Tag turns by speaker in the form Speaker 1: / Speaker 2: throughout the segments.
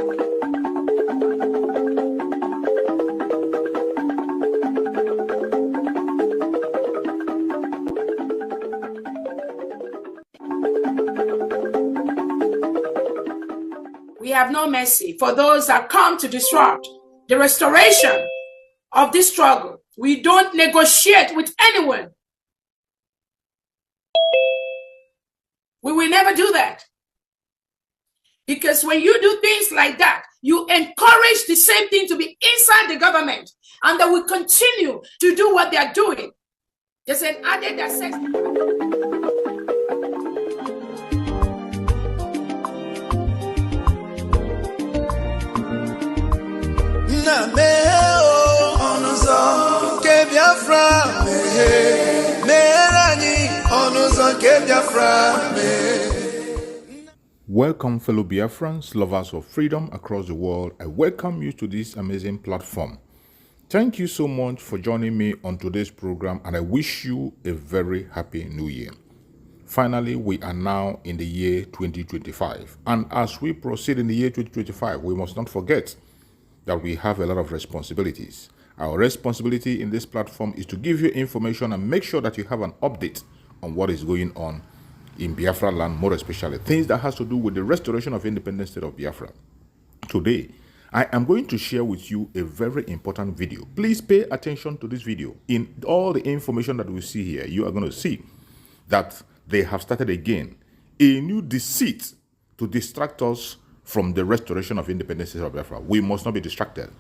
Speaker 1: We have no mercy for those that come to disrupt the restoration of this struggle. We don't negotiate with anyone. We will never do that. Because when you do things like that, you encourage the same thing to be inside the government, and they will continue to do what they are doing. There's an added access.
Speaker 2: Welcome, fellow Biafrans, lovers of freedom across the world. I welcome you to this amazing platform. Thank you so much for joining me on today's program, and I wish you a very happy new year. Finally, we are now in the year 2025, and as we proceed in the year 2025, we must not forget that we have a lot of responsibilities. Our responsibility in this platform is to give you information and make sure that you have an update on what is going on in Biafra land, more especially things that has to do with the restoration of independent state of Biafra. Today, I am going to share with you a very important video. Please pay attention to this video. In all the information that we see here, you are going to see that they have started again a new deceit to distract us from the restoration of independence of Biafra. We must not be distracted.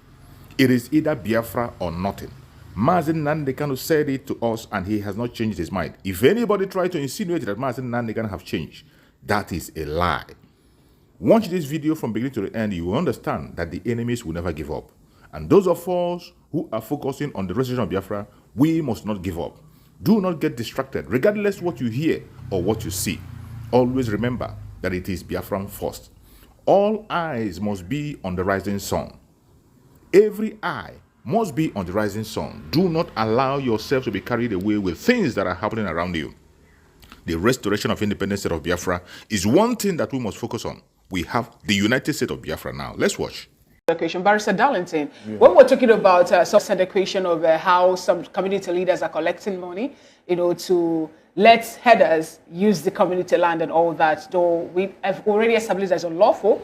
Speaker 2: It is either Biafra or nothing. Mazi Nnamdi Kanu said it to us, and he has not changed his mind. If anybody tries to insinuate that Mazi Nnamdi Kanu have changed, that is a lie. Watch this video from beginning to the end. You will understand that the enemies will never give up. And those of us who are focusing on the restoration of Biafra, we must not give up. Do not get distracted, regardless what you hear or what you see. Always remember that it is Biafran first. All eyes must be on the rising sun. Every eye must be on the rising sun. Do not allow yourself to be carried away with things that are happening around you. The restoration of independence state of Biafra is one thing that we must focus on. We have the United States of Biafra now. Let's watch.
Speaker 3: Barrister Darlington, when we're talking about some equation of how some community leaders are collecting money, to let headers use the community land and all that, though we have already established as unlawful.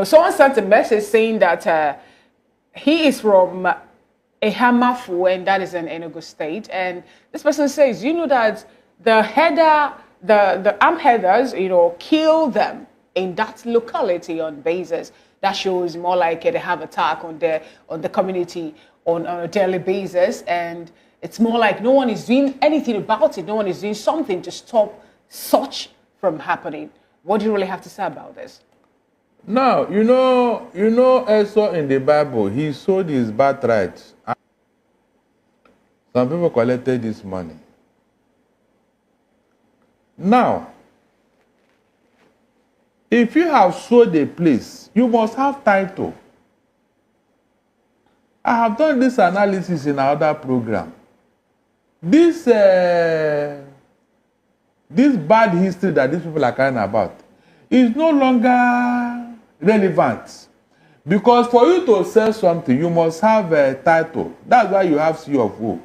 Speaker 3: Someone sent a message saying that he is from Ehamafu, and that is in Enugu State. And this person says, that the armed headers, kill them in that locality on basis. That shows more like they have attack on the community on a daily basis, and it's more like no one is doing anything about it. No one is doing something to stop such from happening. What do you really have to say about this?
Speaker 4: Now, Esau in the Bible, he sold his birthright. Some people collected this money. Now, if you have sold a place, you must have title. I have done this analysis in another program. This bad history that these people are crying about is no longer relevant. Because for you to sell something, you must have a title. That's why you have C of O.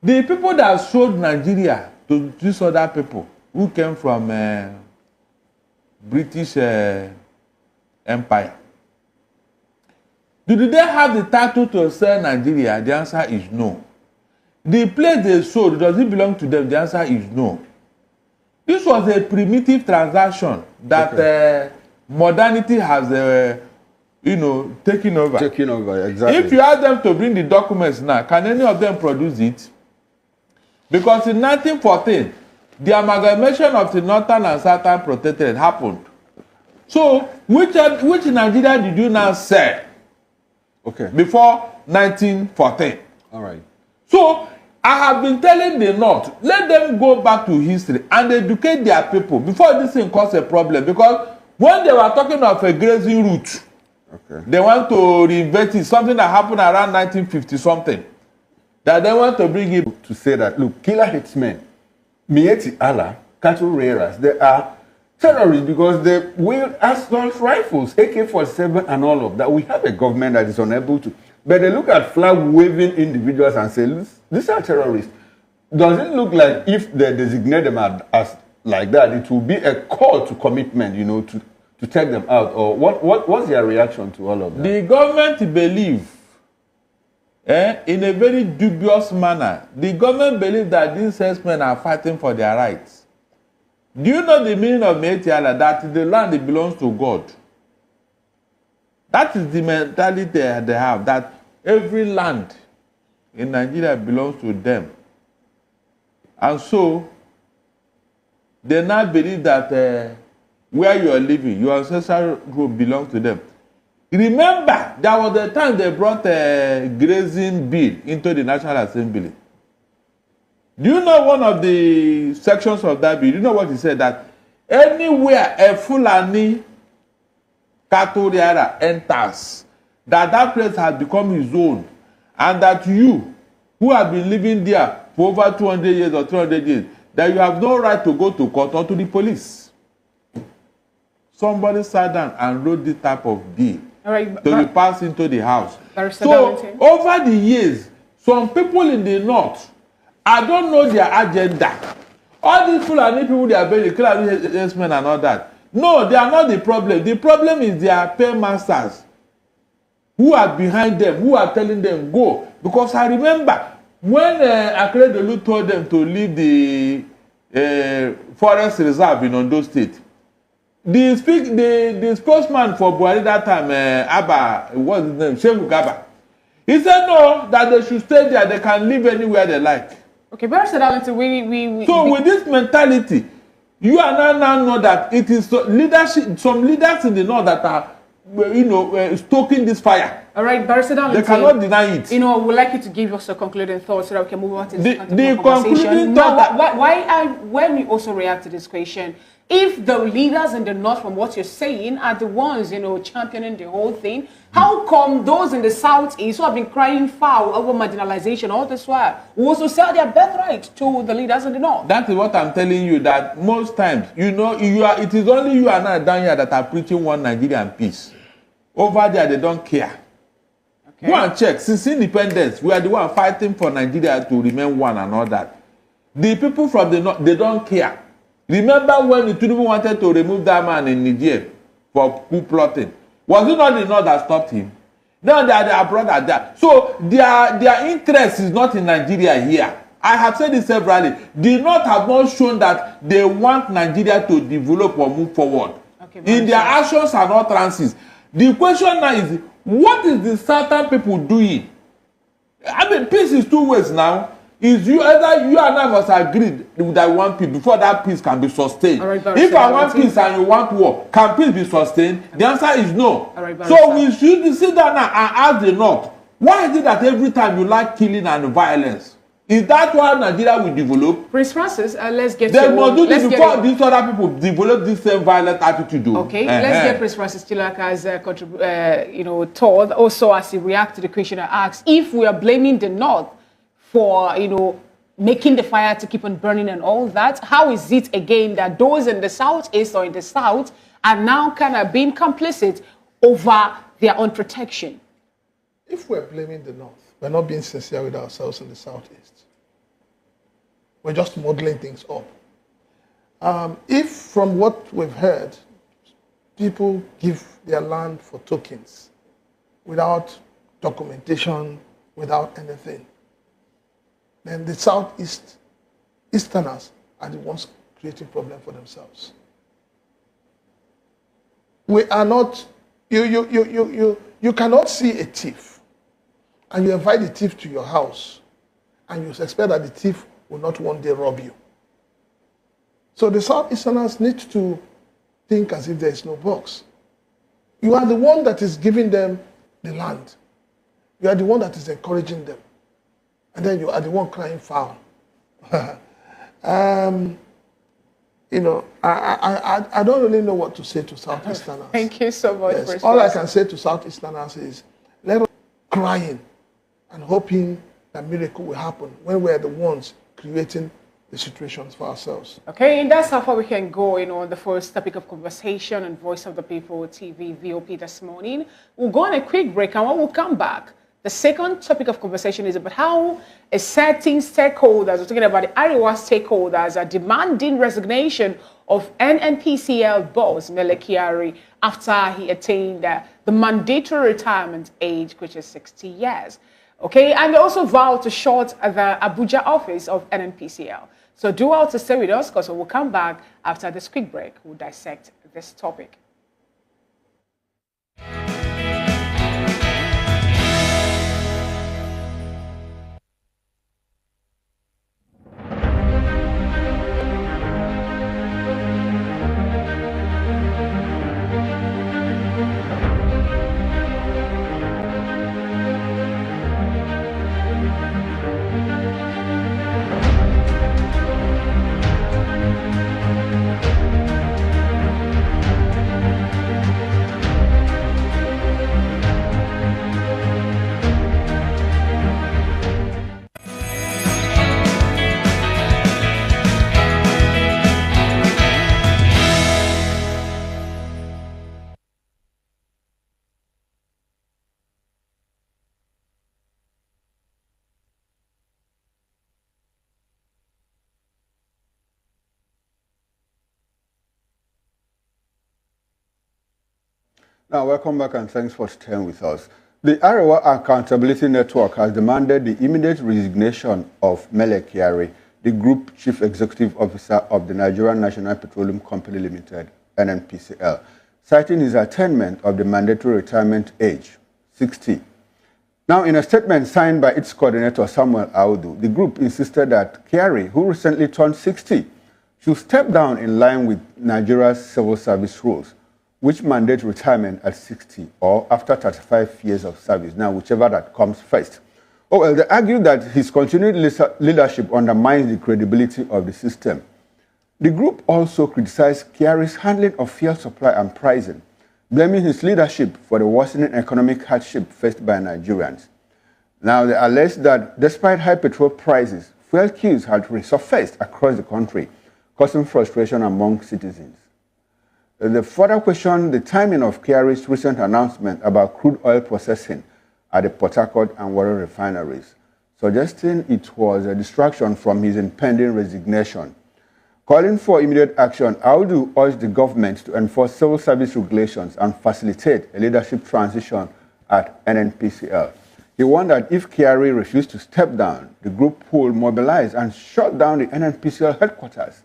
Speaker 4: The people that sold Nigeria to these other people who came from British Empire, did they have the title to sell Nigeria? The answer is no. The place they sold, does it belong to them? The answer is no. This was a primitive transaction that modernity has, taken over.
Speaker 5: Taking over, exactly.
Speaker 4: If you ask them to bring the documents now, can any of them produce it? Because in 1914, the amalgamation of the Northern and Southern Protectorate happened. So, which Nigeria did you now sell?
Speaker 5: Okay.
Speaker 4: Before 1914.
Speaker 5: All right.
Speaker 4: So, I have been telling the North, let them go back to history and educate their people before this thing causes a problem. Because when they were talking of a grazing route, they want to reinvent it, something that happened around 1950 something. That they want to bring it
Speaker 5: to say that, look, killer herdsmen, Mieti Allah, cattle rearers, they are terrorists because they wield assault rifles, AK-47 and all of that. We have a government that is unable to. But they look at flag-waving individuals and say, these are terrorists. Does it look like if they designate them as like that, it will be a call to commitment, you know, to take them out? Or what's their reaction to all of that?
Speaker 4: The government believe, in a very dubious manner, the government believes that these herdsmen are fighting for their rights. Do you know the meaning of Metiala? That the land belongs to God. That is the mentality they have, that every land in Nigeria belongs to them. And so, they now believe that where you are living, your ancestral group belongs to them. Remember, there was the time they brought a grazing bill into the National Assembly. Do you know one of the sections of that bill? Do you know what he said? That anywhere a Fulani cattle rearer enters, that place has become his own, and that you, who have been living there for over 200 years or 300 years, that you have no right to go to court or to the police. Somebody sat down and wrote this type of bill to be passed into the house. So, over the years, some people in the north, I don't know their agenda. All these Fulani people, they are very clear, herdsmen and all that. No, they are not the problem. The problem is their paymasters who are behind them, who are telling them go. Because I remember when Akeredolu told them to leave the forest reserve in Ondo State, the spokesman for Buhari that time, Abba, what's his name, Shehu Gaba, he said no, that they should stay there, they can live anywhere they like.
Speaker 3: Okay, but so
Speaker 4: with this mentality, you are now know that it is leadership, some leaders in the north that are, stoking this fire.
Speaker 3: All right, Barrister Darlington,
Speaker 4: they cannot deny it.
Speaker 3: We'd like you to give us a concluding thought so that we can move on to
Speaker 4: the
Speaker 3: conversation.
Speaker 4: concluding thought.
Speaker 3: When we also react to this question, if the leaders in the north, from what you're saying, are the ones, championing the whole thing, how come those in the southeast who have been crying foul over marginalization all this while will also sell their birthright to the leaders in the north?
Speaker 4: That is what I'm telling you, that most times, it is only you and I down here that are preaching one Nigerian peace. Over there, they don't care. Okay. Go and check. Since independence, we are the one fighting for Nigeria to remain one and all that. The people from the north, they don't care. Remember when the Tinubu wanted to remove that man in Niger for coup plotting? Was it not the north that stopped him? Now they are abroad there. So their interest is not in Nigeria here. I have said this severally. The north have not shown that they want Nigeria to develop or move forward. Okay, in their actions and utterances. The question now is, what is the southern people doing? I mean, peace is two ways now. Is either you and I must agree that we want peace before that peace can be sustained. Right, if I want peace and you want war, can peace be sustained? The answer is no. Right, so we should sit down and ask the north, why is it that every time you like killing and violence? Is that why Nigeria will develop?
Speaker 3: Prince Francis, let's get
Speaker 4: they must do this before these other people develop this same violent attitude.
Speaker 3: Okay, let's get Prince Francis Chilaka's thought also as he reacts to the question I asked. If we are blaming the north for, making the fire to keep on burning and all that, how is it again that those in the southeast or in the south are now kind of being complicit over their own protection?
Speaker 1: If we're blaming the north, we're not being sincere with ourselves in the southeast. We're just modeling things up. If from what we've heard, people give their land for tokens without documentation, without anything, then the Easterners are the ones creating problem for themselves. We are not, you cannot see a thief and you invite the thief to your house and you expect that the thief will not one day rob you. So the Southeasterners need to think as if there is no box. You are the one that is giving them the land. You are the one that is encouraging them. And then you are the one crying foul. I don't really know what to say to Southeasterners.
Speaker 3: Thank you so much.
Speaker 1: Yes. All I can say to Southeasterners is, let us crying and hoping that miracle will happen when we are the ones creating
Speaker 6: the situations for ourselves.
Speaker 3: Okay, and that's how far we can go, on the first topic of conversation on Voice of the People TV VOP this morning. We'll go on a quick break, and when we'll come back, the second topic of conversation is about how a certain stakeholders, we're talking about the Arewa stakeholders, are demanding resignation of NNPCL boss Mele Kyari after he attained the mandatory retirement age, which is 60 years. Okay, and they also vowed to shut the Abuja office of NNPCL. So do well to stay with us, because we'll come back after this quick break. We'll dissect this topic.
Speaker 5: Now, welcome back and thanks for staying with us. The Arewa Accountability Network has demanded the immediate resignation of Mele Kyari, the Group Chief Executive Officer of the Nigerian National Petroleum Company Limited, NNPCL, citing his attainment of the mandatory retirement age, 60. Now, in a statement signed by its coordinator, Samuel Audu, the group insisted that Kyari, who recently turned 60, should step down in line with Nigeria's civil service rules, which mandate retirement at 60 or after 35 years of service, now whichever that comes first. Oh, well, they argue that his continued leadership undermines the credibility of the system. The group also criticized Kyari's handling of fuel supply and pricing, blaming his leadership for the worsening economic hardship faced by Nigerians. Now, they allege that despite high petrol prices, fuel queues had resurfaced across the country, causing frustration among citizens. They further questioned the timing of Kyari's recent announcement about crude oil processing at the Port Harcourt and Warren refineries, suggesting it was a distraction from his impending resignation. Calling for immediate action, Audu urged the government to enforce civil service regulations and facilitate a leadership transition at NNPCL. He warned that if Kyari refused to step down, the group would mobilize and shut down the NNPCL headquarters.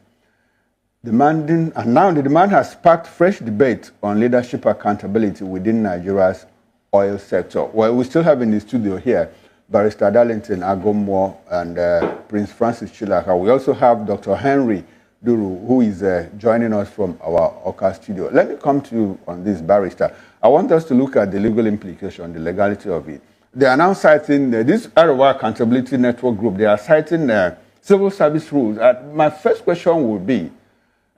Speaker 5: Now the demand has sparked fresh debate on leadership accountability within Nigeria's oil sector. Well, we still have in the studio here Barrister Darlington Agomwo and Prince Francis Chilaka. We also have Dr. Henry Duru, who is joining us from our Oka studio. Let me come to you on this, Barrister. I want us to look at the legal implication, the legality of it. They are now citing this Arewa Accountability Network group. They are citing civil service rules. My first question would be,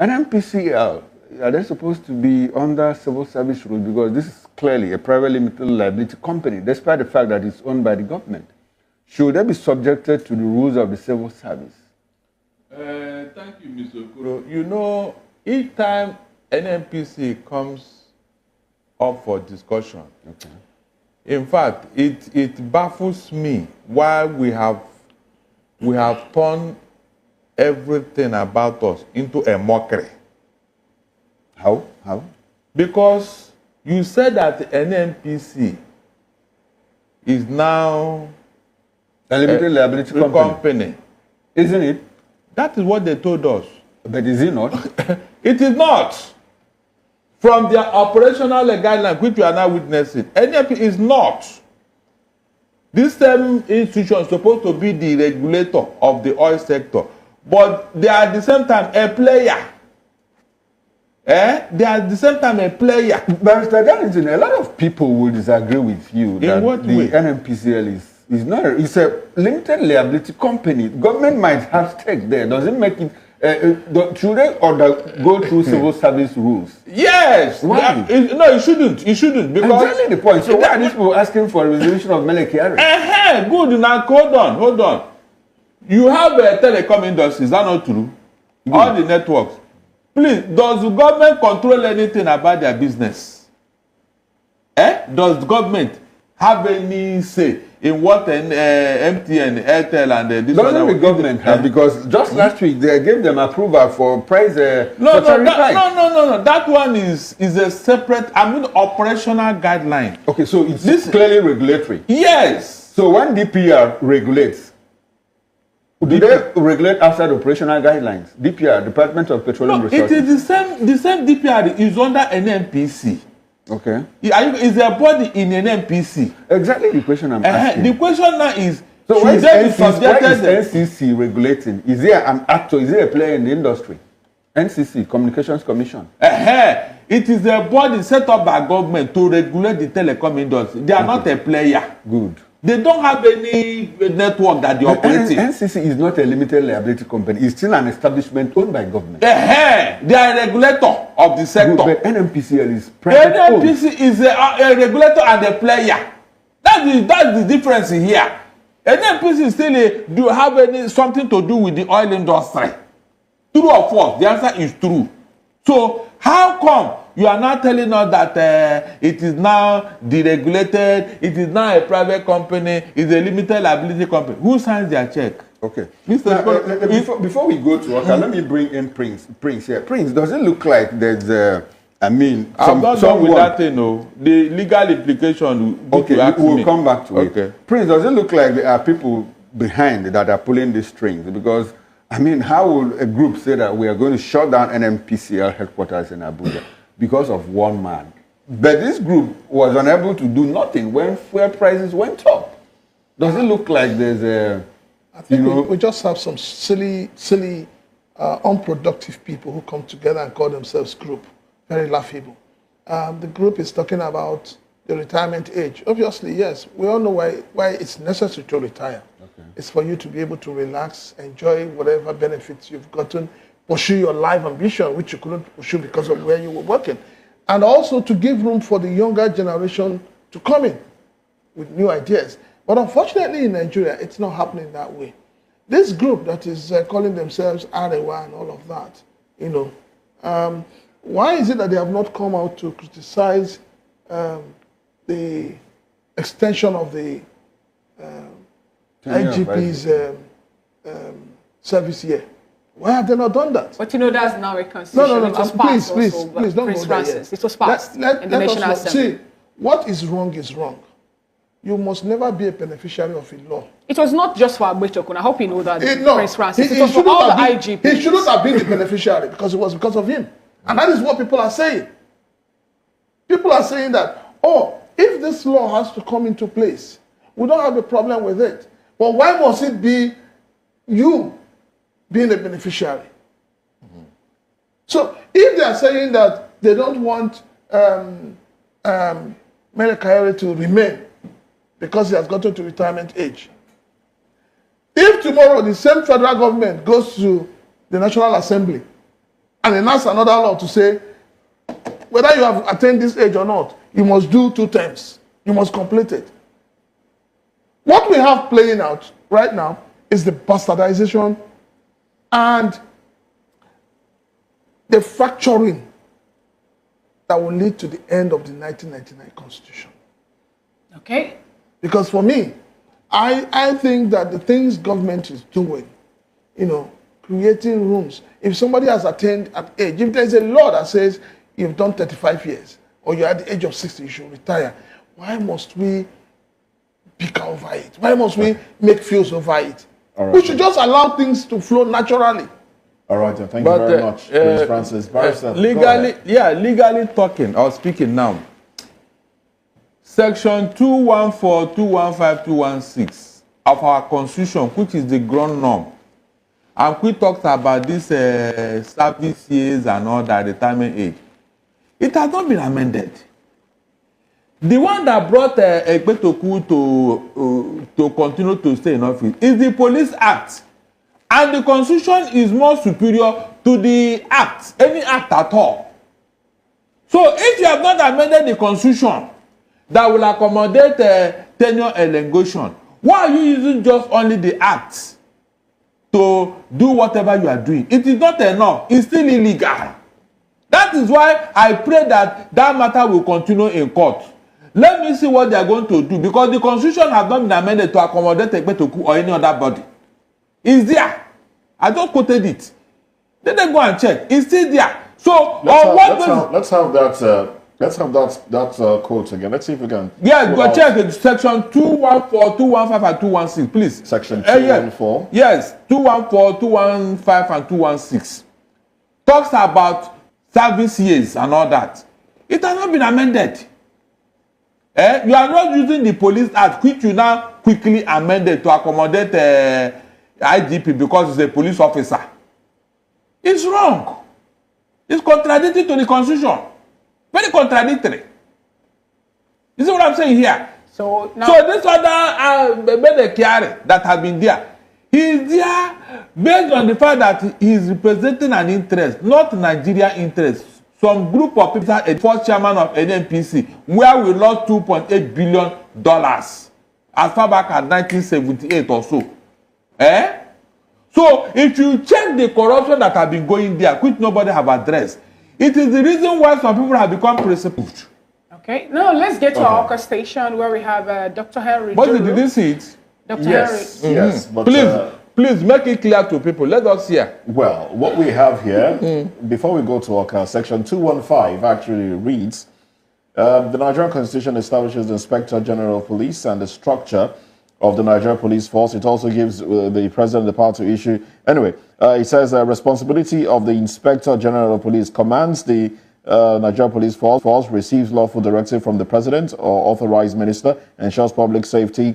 Speaker 5: NNPCL, are they supposed to be under civil service rules? Because this is clearly a private limited liability company, despite the fact that it's owned by the government. Should they be subjected to the rules of the civil service?
Speaker 4: Thank you, Mr. Okoro. You know, each time NNPC comes up for discussion, okay, in fact, it baffles me why we have turned everything about us into a mockery.
Speaker 5: How?
Speaker 4: Because you said that the NNPC is now
Speaker 5: a limited liability company. Isn't it?
Speaker 4: That is what they told us.
Speaker 5: But is it not?
Speaker 4: It is not. From their operational guidelines, which we are now witnessing, NNPC is not. This same institution is supposed to be the regulator of the oil sector, but they are at the same time a player. They are at the same time a player.
Speaker 5: But Mr. Darlington, a lot of people will disagree with you that the NNPCL is not. It's a limited liability company. Government might have stake there. Does it make it? Should they go through civil service rules?
Speaker 4: Yes.
Speaker 5: Why?
Speaker 4: No, it shouldn't. It shouldn't, because
Speaker 5: exactly the point. So why are these people asking for a resolution of Mele Kyari?
Speaker 4: Good. Now hold on. You have a telecom industry, is that not true? All the networks. Please, does the government control anything about their business? Does the government have any say in what MTN, Airtel, and this one?
Speaker 5: Doesn't the government have? Because just last week they gave them approval for price.
Speaker 4: No. That one is a separate, operational guideline.
Speaker 5: Okay, so it's clearly regulatory.
Speaker 4: Yes.
Speaker 5: So when DPR regulates, do they regulate outside operational guidelines? DPR, Department of Petroleum Resources.
Speaker 4: It is the same DPR is under NNPC.
Speaker 5: Okay.
Speaker 4: Is a body in NNPC?
Speaker 5: Exactly the question I'm asking.
Speaker 4: The question now is,
Speaker 5: so why is NCC regulating? Is there an actor? Is there a player in the industry? NCC, Communications Commission.
Speaker 4: It is a body set up by government to regulate the telecom industry. They are not a player.
Speaker 5: Good.
Speaker 4: They don't have any network that they operate in.
Speaker 5: NCC is not a limited liability company. It's still an establishment owned by government.
Speaker 4: They are a regulator of the sector.
Speaker 5: Good, but NNPCL is private owned.
Speaker 4: NNPC is a regulator and a player. That's the difference here. NNPC still do have something to do with the oil industry. True or false? The answer is true. So how come you are now telling us that it is now deregulated, it is now a private company, it's a limited liability company? Who signs their check?
Speaker 5: Okay. Before we go to okay, let me bring in Prince. Prince here. Prince, does it look like there's
Speaker 4: I'm not done with that thing, no. The legal implication.
Speaker 5: Okay, we'll come back to it. Prince, does it look like there are people behind that are pulling the strings? Because how will a group say that we are going to shut down NNPCL headquarters in Abuja because of one man? But this group was unable to do nothing when fuel prices went up. Does it look like there's a...
Speaker 6: I think we just have some silly, unproductive people who come together and call themselves group. Very laughable. The group is talking about the retirement age. Obviously, yes, we all know why it's necessary to retire. Okay. It's for you to be able to relax, enjoy whatever benefits you've gotten, pursue your life ambition, which you couldn't pursue because of where you were working, and also to give room for the younger generation to come in with new ideas. But unfortunately in Nigeria, it's not happening that way. This group that is calling themselves Arewa and all of that, why is it that they have not come out to criticize the extension of the IGP's service year? Why have they not done that?
Speaker 3: But that's now a constitution.
Speaker 6: No, please, don't go there yet.
Speaker 3: It was passed in the National Assembly.
Speaker 6: See, what is wrong is wrong. You must never be a beneficiary of a law.
Speaker 3: It was not just for Agbechokun. I hope you know that, Prince Francis. It was for all the IGPs.
Speaker 6: He shouldn't have been the beneficiary because it was because of him. And that is what people are saying. People are saying that, if this law has to come into place, we don't have a problem with it. But why must it be you being a beneficiary? Mm-hmm. So if they are saying that they don't want Mele Kayari to remain because he has gotten to retirement age, if tomorrow the same federal government goes to the National Assembly and enacts another law to say, whether you have attained this age or not, you must do 2 terms. You must complete it. What we have playing out right now is the bastardization and the fracturing that will lead to the end of the 1999 Constitution.
Speaker 3: Okay.
Speaker 6: Because for me, I think that the things government is doing, creating rooms. If somebody has attained an age, if there's a law that says you've done 35 years or you're at the age of 60, you should retire, why must we bicker over it? Why must we make fuss over it? Right. We should just allow things to flow naturally.
Speaker 2: All right, thank you very much, Prince Francis.
Speaker 4: Legally talking or speaking now, Section 214, 215, 216 of our Constitution, which is the ground norm, and we talked about this service years and all that, retirement age. It has not been amended. The one that brought Igbo'S to continue to stay in office is the Police Act. And the Constitution is more superior to the act, any act at all. So if you have not amended the Constitution that will accommodate tenure elongation, why are you using just only the act to do whatever you are doing. It is not enough. It's still illegal. That is why I pray that that matter will continue in court. Let me see what they are going to do, because the constitution has not been amended to accommodate Ekpetoku or any other body. It's there. I just quoted it. Then they go and check. It's still there. So
Speaker 2: let's have that quote again. Let's see if we can.
Speaker 4: Yeah, go check it. Section 214, 215, and 216, please.
Speaker 2: Section 214.
Speaker 4: Yes, 214, 215, and 216 talks about service years and all that. It has not been amended. You are not using the Police Act, which you now quickly amended to accommodate IGP because he's a police officer. It's wrong. It's contradictory to the Constitution. Very contradictory. You see what I'm saying here?
Speaker 3: So
Speaker 4: this other Bedekiare that has been there, he is there based on the fact that he is representing an interest, not Nigeria interest. Some group of people are a first chairman of NNPC, where we lost $2.8 billion as far back as 1978 or so. So if you check the corruption that has been going there, which nobody have addressed, it is the reason why some people have become principled.
Speaker 3: Okay, now let's get to our station where we have Dr. Henry.
Speaker 4: But did you see it?
Speaker 3: Dr.
Speaker 2: Yes,
Speaker 3: Henry.
Speaker 2: yes. But,
Speaker 4: please make it clear to people. Let us hear.
Speaker 2: Well, what we have here, before we go to Oka, section 215 actually reads, the Nigerian Constitution establishes the Inspector General of Police and the structure of the Nigerian Police Force. It also gives the President the power to issue. Anyway, it says responsibility of the Inspector General of Police commands the Nigerian Police Force, receives lawful directive from the President or authorized minister, ensures public safety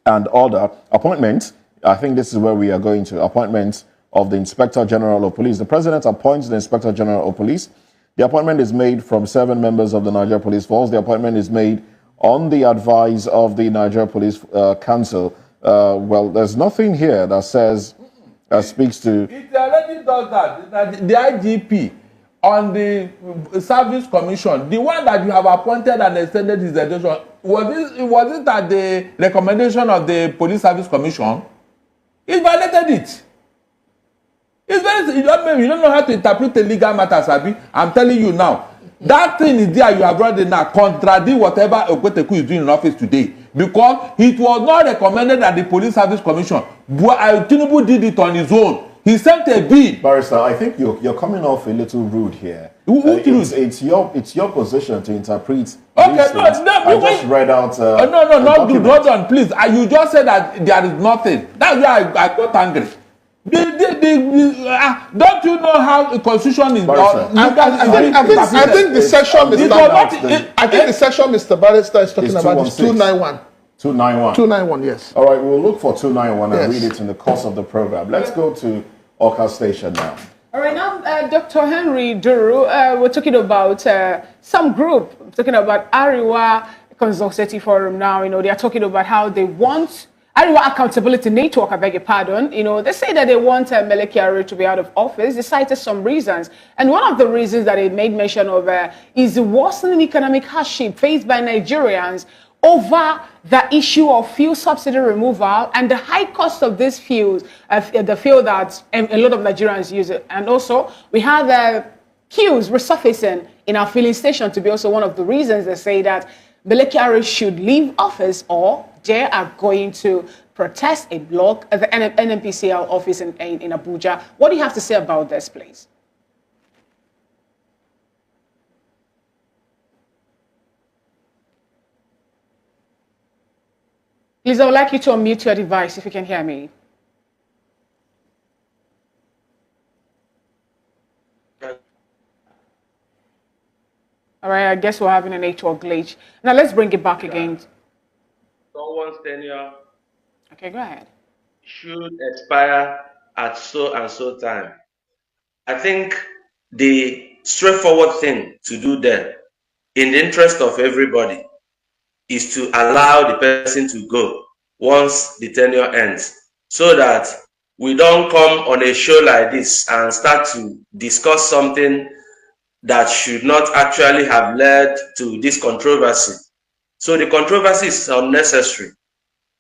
Speaker 2: and order. Appointment, I think this is where we are going to, appointment of the Inspector General of Police. The President appoints the Inspector General of Police. The appointment is made from 7 members of the Nigeria Police Force. The appointment is made on the advice of the Nigeria Police Council. Well, there's nothing here that says, speaks to...
Speaker 4: It already does that. The IGP on the Service Commission, the one that you have appointed and extended his education, was it at the recommendation of the Police Service Commission? It violated it. It's very, you don't know how to interpret the legal matters, Abi. I'm telling you now. That thing is there, you have brought it now, contradict whatever Ekpetoku is doing in office today. Because it was not recommended at the Police Service Commission. Tinubu did it on his own. He sent a bill.
Speaker 2: Barrister, I think you're coming off a little rude here. It's your position to interpret.
Speaker 4: Okay,
Speaker 2: I just read out.
Speaker 4: Not good. Hold on, please. You just said that there is nothing. That's why I got angry. Don't you know how the constitution is?
Speaker 6: I think the section Mr. Barrister is talking about is 291.
Speaker 2: 291.
Speaker 6: 291, yes.
Speaker 2: All right, we'll look for 291 and
Speaker 6: Yes.
Speaker 2: read it in the course of the program. Let's go to Oka Station now.
Speaker 3: All right, now, Dr. Henry Duru, we're talking about some group, talking about Ariwa Consultative Forum now. You know, they are talking about how they want Ariwa Accountability Network, I beg your pardon. You know, they say that they want Mele Kyari to be out of office. They cited some reasons. And one of the reasons that they made mention of is the worsening economic hardship faced by Nigerians over the issue of fuel subsidy removal and the high cost of these fuels, the fuel that a lot of Nigerians use it. And also, we have queues resurfacing in our filling station to be also one of the reasons they say that Mele Kyari should leave office, or they are going to protest a block at the NNPC office in Abuja. What do you have to say about this, please? Please, I would like you to unmute your device if you can hear me. All right, I guess we're having a network glitch. Now let's bring it back again.
Speaker 7: Someone's tenure,
Speaker 3: Okay, go ahead,
Speaker 7: should expire at so and so time. I think the straightforward thing to do there, in the interest of everybody, is to allow the person to go once the tenure ends, so that we don't come on a show like this and start to discuss something that should not actually have led to this controversy. So the controversy is unnecessary,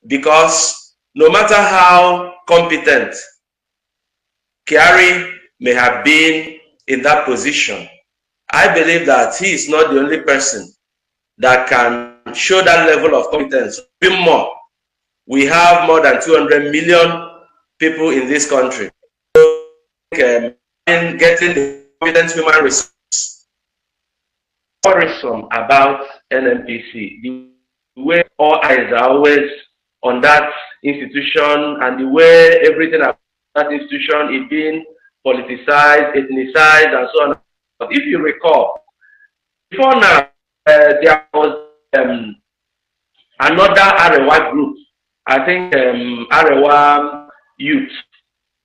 Speaker 7: because no matter how competent Kyari may have been in that position, I believe that he is not the only person that can show that level of competence. Even more, we have more than 200 million people in this country. So, getting the competent human resources. Worrisome about NNPC, the way all eyes are always on that institution and the way everything about that institution is being politicized, ethnicized, and so on. But if you recall, before now, there was another Arewa group, I think Arewa Youth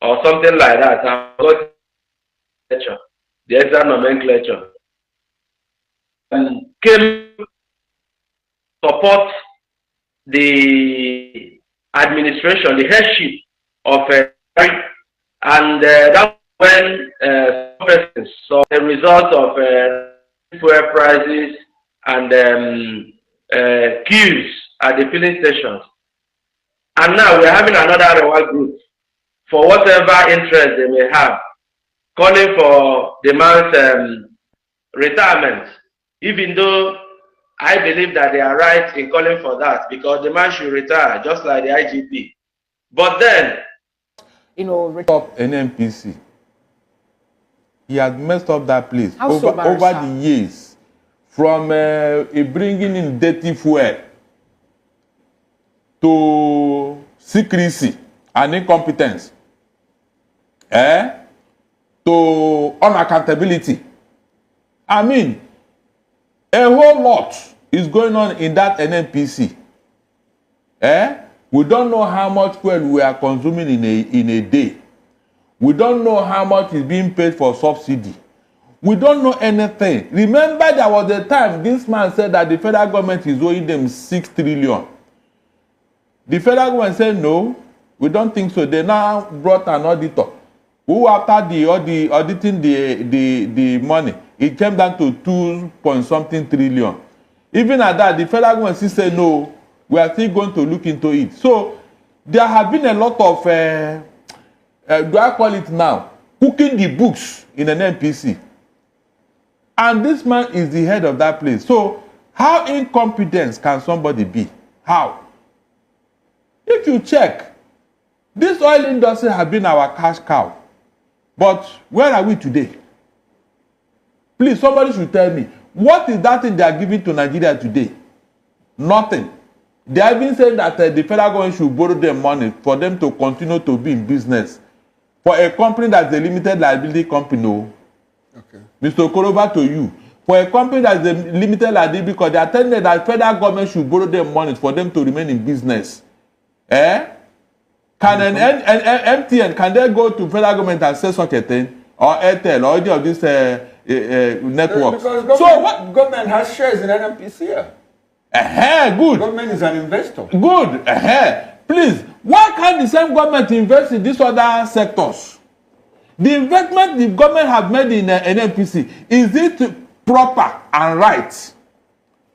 Speaker 7: or something like that. I forgot the exact nomenclature. Came support the administration, the headship of and that when persons saw the result of fuel prices and queues at the filling stations. And now we're having another Arewa group for whatever interest they may have, calling for the man's retirement, even though I believe that they are right in calling for that because the man should retire, just like the IGP. But then,
Speaker 4: up NNPC. He has messed up that place over the years, from bringing in dirty fuel to secrecy and incompetence, to unaccountability. I mean, a whole lot is going on in that NNPC. We don't know how much fuel we are consuming in a day. We don't know how much is being paid for subsidy. We don't know anything. Remember, there was a time this man said that the federal government is owing them 6 trillion. The federal government said no, we don't think so. They now brought an auditor who, after the auditing the money, it came down to 2.something trillion. Even at that, the federal government still said no, we are still going to look into it. So there have been a lot of do I call it now, cooking the books in an NPC. And this man is the head of that place. So how incompetent can somebody be? How? If you check, this oil industry has been our cash cow. But where are we today? Please, somebody should tell me, what is that thing they are giving to Nigeria today? Nothing. They have been saying that the federal government should borrow them money for them to continue to be in business. For a company that's a limited liability company, no. Okay. Mr. Okoroba, to you. For a company that's a limited liability, because they are telling them that federal government should borrow them money for them to remain in business. Can an MTN, can they go to federal government and say such a thing? Or Airtel, or any of these networks?
Speaker 5: Because government has shares in NNPC.
Speaker 4: Good.
Speaker 5: Government is an investor.
Speaker 4: Good. Please, why can't the same government invest in these other sectors? The investment the government have made in NNPC, is it proper and right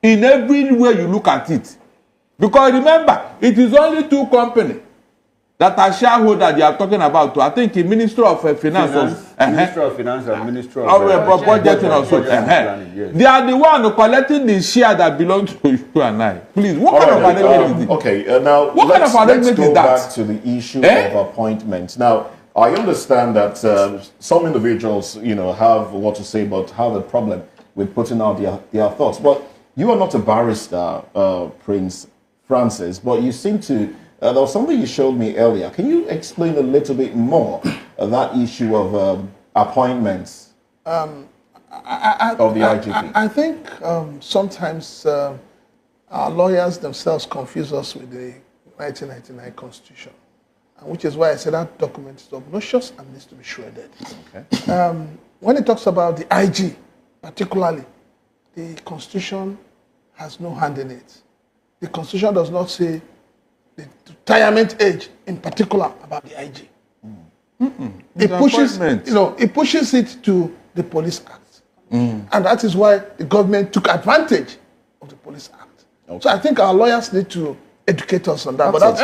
Speaker 4: in every way you look at it? Because remember, it is only two companies that are shareholders they are talking about. I think the Minister of Finance.
Speaker 5: Minister of Finance and Minister of
Speaker 4: Budgeting also. Yes. They are the one collecting the share that belongs to you and I. Please, what kind of arrangement is it?
Speaker 2: Okay, now let's go back to the issue of appointments. Now, I understand that some individuals, have what to say, but have a problem with putting out their thoughts. But you are not a barrister, Prince Francis, but you seem to... there was something you showed me earlier. Can you explain a little bit more that issue of appointments of the IGP?
Speaker 6: I think sometimes our lawyers themselves confuse us with the 1999 Constitution, which is why I said that document is obnoxious and needs to be shredded. Okay. When it talks about the IG, particularly, the Constitution has no hand in it. The Constitution does not say the retirement age, in particular, about the IG. It pushes, it pushes it to the Police Act, and that is why the government took advantage of the Police Act. Okay. So I think our lawyers need to educate us on that. But
Speaker 4: that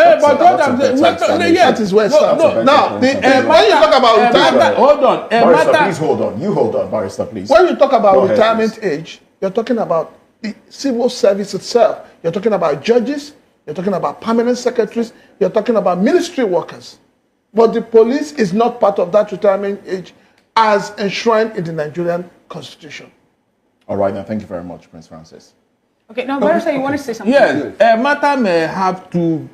Speaker 6: is where it starts. Now, when you talk about retirement,
Speaker 4: hold on.
Speaker 8: Barrister, please hold on. You hold on, Barrister, please.
Speaker 6: When you talk about retirement age, you're talking about the civil service itself. You're talking about judges. You're talking about permanent secretaries. You're talking about ministry workers. But the police is not part of that retirement age as enshrined in the Nigerian Constitution. All
Speaker 8: right, now, thank you very much, Prince Francis.
Speaker 3: Okay, now, Barrister, you want to say something?
Speaker 4: Yes, a matter may have two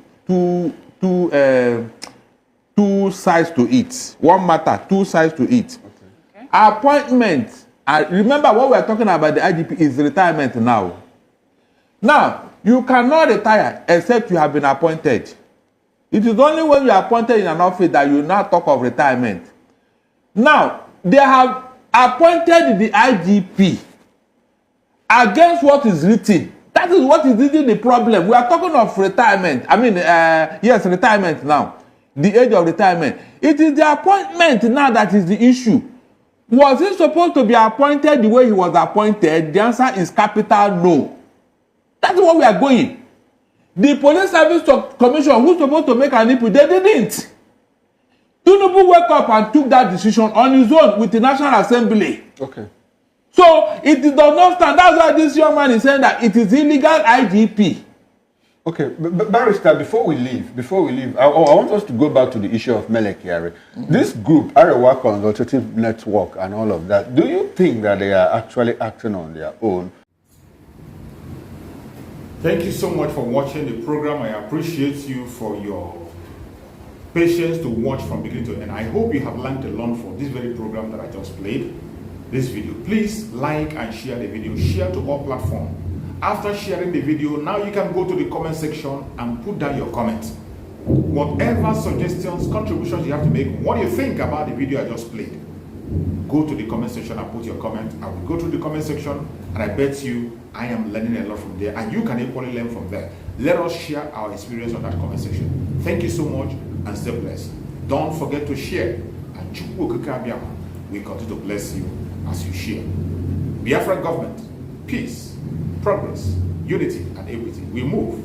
Speaker 4: sides to it. One matter, two sides to it. Okay. Appointment. Remember, what we are talking about the IGP is retirement now. Now, you cannot retire except you have been appointed. It is only when you are appointed in an office that you now talk of retirement. Now, they have appointed the IGP against what is written. That is what is really the problem. We are talking of retirement. I mean, yes, retirement now. The age of retirement. It is the appointment now that is the issue. Was he supposed to be appointed the way he was appointed? The answer is capital no. That's what we are going. The Police Service Commission, who's supposed to make an input, they didn't. Tinubu woke up and took that decision on his own with the National Assembly.
Speaker 5: Okay.
Speaker 4: So it does not stand. That's why this young man is saying that it is illegal IGP.
Speaker 5: Okay, but Barrister, before we leave, I want us to go back to the issue of Melek Yari. This group, Arewa Consultative Network and all of that, do you think that they are actually acting on their own?
Speaker 2: Thank you so much for watching the program. I appreciate you for your patience to watch from beginning to end. I hope you have learned a lot from this very program that I just played, this video. Please like and share the video. Share to all platforms. After sharing the video, now you can go to the comment section and put down your comments. Whatever suggestions, contributions you have to make, what do you think about the video I just played? Go to the comment section and put your comment. I will go to the comment section and I bet you I am learning a lot from there and you can equally learn from there. Let us share our experience on that comment section. Thank you so much and stay blessed. Don't forget to share and we continue to bless you as you share. Biafra government, peace, progress, unity and equity. We move.